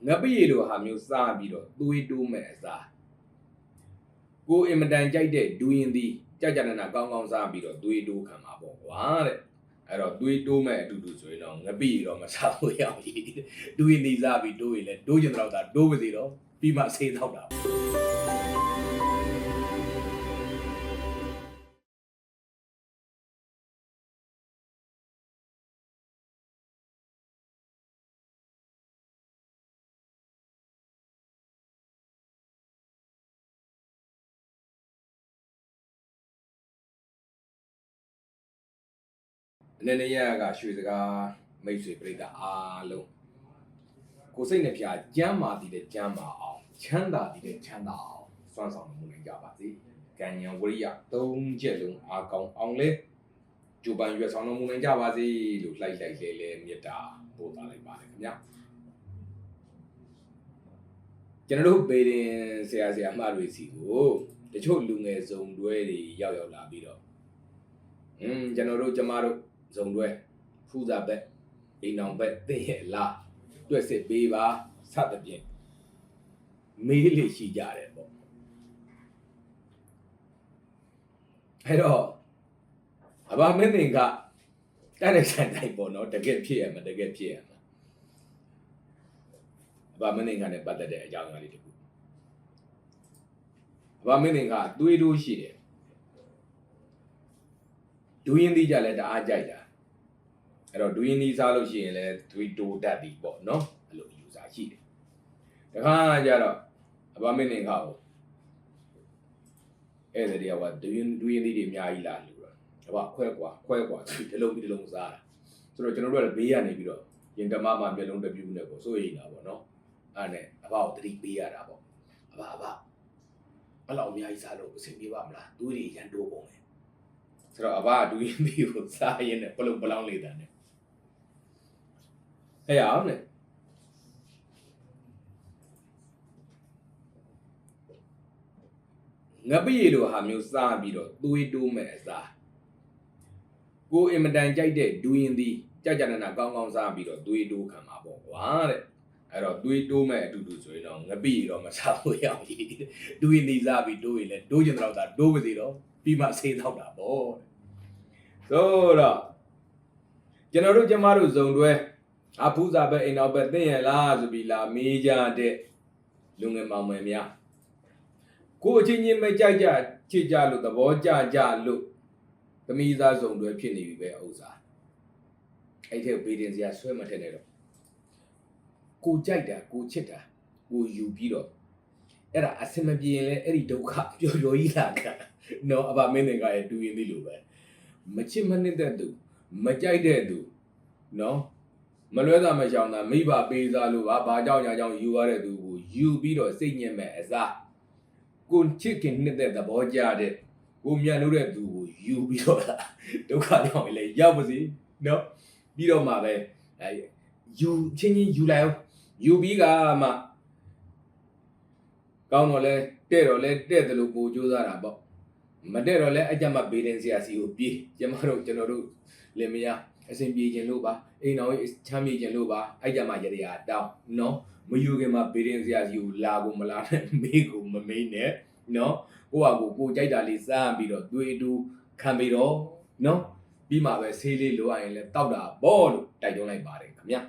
ငပိရေလိုဟာမျိုးစားပြီးတော့သွေးတိုးမဲ့အစားကိုအင်မတန်ကြိုက်တဲ့ဒူရင်သည်ကြကြနနာကောင်းကောင်းစားပြီးတော့သွေးတိုးခံမှာပေါ့ကွာတဲ့အဲ့တော့သွေးတိုးမဲ့အတူတူဆိုရင်တော့ငပိရေတော့မစားလို့ရဘူးဒူရင်သည်စားပြီးတိုးရင်လည်းတိုးကျင်တော့တာတိုးပါစေတော့ပြီးမှဆေးတော့တာအနေနဲ့ရကရွှေစကားမိတ်ဆွေပြိတ္တာအားလုံးကိုစိတ်နဲ့ဖြာကျမ်းမာတည်တဲ့ကျမ်းမာအောင်ချမ်းသာတည်တဲ့ချမ်းသာအောင်စွမ်းဆောင်မှုနိုင်ကြပါစေကံဉာဏ်ဝရိယ၃ချက်လုံးအားကောင်းအောင်လဲဂျိုပန်ရွယ်ဆောင်မှုနိုင်ကြပါစေလို့လှိုက်လဲမေတ္တာပို့သလိုက်ပါတယ်ခင်ဗျာကျွန်တော်တို့ပေရင်ဆရာမတွေစီကိုတချို့လူငယ်စုံတွဲတွေရောက်လာပြီးတော့ကျွန်တော်တို့ကျမတို့ဇုံတွဲဖူးစာဘက်အိမ်အောင်ဘက်သိရဲ့လားတွက်စစ်ပေးပါစသဖြင့်မေးလေရှိကြတယ်ပေါ့အဲ့တော့အဘာမင်းသင်ကတိုက်တဲ့ဆိုင်တိုင်းပေါ့နော်တကယ်ဖြစ်ရမှာတကယ်ဖြစ်ရမှာအဘာမင်းသင်ကလည်းပတ်သက်တဲ့အကြောင်းအရာလေးတခုအဘာမင်းသင်ကသွေးတိုးရှိတယ်ဒူရင်သီးကြလည်းတအားကြိုက်တာအဲ့တော့ဒူရင်သီးစားလို့ရှိရင်လည်းသွေးတိုးတတ်ပြီပေါ့နော်အဲ့လိုယူစားရှိတယ်တခါကျတော့အဘမင်းနေခါကိုအဲ့ဒါတွေကဒူရင်သီးတွေအများကြီးလာလို့တော့အဘခွဲကွာဒီလုံးစားတာဆိုတော့ကျွန်တော်တို့ကဘေးကနေပြီးတော့ရင်တမမှမျက်လုံးတစ်ပြူးနဲ့ပေါ့စိုးရိမ်တာပေါ့နော်အဲ့နဲ့အဘကိုတတိပေးရတာပေါ့အဘအဲ့လောက်အများကြီးစားလို့အဆင်ပြေပါမလားသွေးတွေရန်တိုးကုန်တယ်ဆိုတော့အဘဒူရင်သီးကိုစားရင်းနဲ့ပလောင်းလေးတန်းနဲ့အဲ့ရအောင်နဲ့ငပိရေလိုဟာမျိုးစားပြီးတော့သွေးတိုးမဲ့အစားကိုအင်မတန်ကြိုက်တဲ့ဒူရင်သည်ကြကြနနာကောင်းကောင်းစားပြီးတော့သွေးတိုးခံမှာပေါ့ကွာတဲ့အဲ့တော့သွေးတိုးမဲ့အတူတူဆိုရင်တော့ငပိရေတော့မစားလို့ရဘူးဒူရင်သည်စားပြီးတိုးရင်လည်းတိုးကျင်တော့တာတိုးပါစေတော့ပြီးမှဆေးတော့တာပေါ့ဆိုတော့ကျွန်တော်တို့ကျမတို့ဇုံတွဲအဖူးစာပဲအိမ်နောက်ပဲသိရလားဆိုပြီးလာမေးကြတဲ့လူငယ်မောင်မယ်များကိုအချင်းချင်းမကြိုက်ကြချစ်ကြလို့သဘောကြလို့သမီးသားဇုံတွဲဖြစ်နေပြီပဲဥစ္စာအဲ့ထက်ဘေးတင်စရာဆွဲမထက်နဲ့တော့ကိုကြိုက်တာကိုချစ်တာကိုယူပြီးတော့အဲ့ဒါအစမပြေရင်လည်းအဲ့ဒီဒုက္ခပျော်ကြီးလာတာနော်အဘမင်းသင်္ကာရဲ့တူရင်သီးလိုပဲမချစ်မနစ်တဲ့သူမကြိုက်တဲ့သူနော်မလွဲတာမရှောင်တာမိဘပေးစားလို့ဘာကြောင့်ညာကြောင့်ယူရတဲ့သူကိုယူပြီးတော့စိတ်ညစ်မဲ့အစားကိုချစ်ခင်နှစ်တဲ့သဘောကျတဲ့ကိုမြတ်လို့တဲ့သူကိုယူပြီးတော့ဒုက္ခကြောင့်လည်းရောက်ပါစေနော်ပြီးတော့မှပဲယူချင်းယူလိုက်အောင်ယူပြီးကမှကောင်းတော့လဲတဲ့တော့လဲတဲ့တယ်လို့ကိုကြိုးစားတာပေါ့မတဲ့တော့လဲအကြမ်းမဘေးတင်စရာစီကိုပြေးကျွန်တော်တို့လင်မယားအစဉ်ပြေခြင်းလို့ပါအိမ်တော်ချမ်းမြေခြင်းလို့ပါအဲ့ကြမှာရရတောင်းနော်မယူခင်မှာဘေးရင်စရာစီကိုလာကိုမလာနဲ့မေးကိုမမေးနဲ့နော်ကိုကြိုက်တာလေးစားပြီးတော့သွေးတူခံပြီးတော့နော်ပြီးမှပဲဆေးလေးလိုရရင်လဲတောက်တာပေါ့လို့တိုက်တွန်းလိုက်ပါတယ်ခင်ဗျာ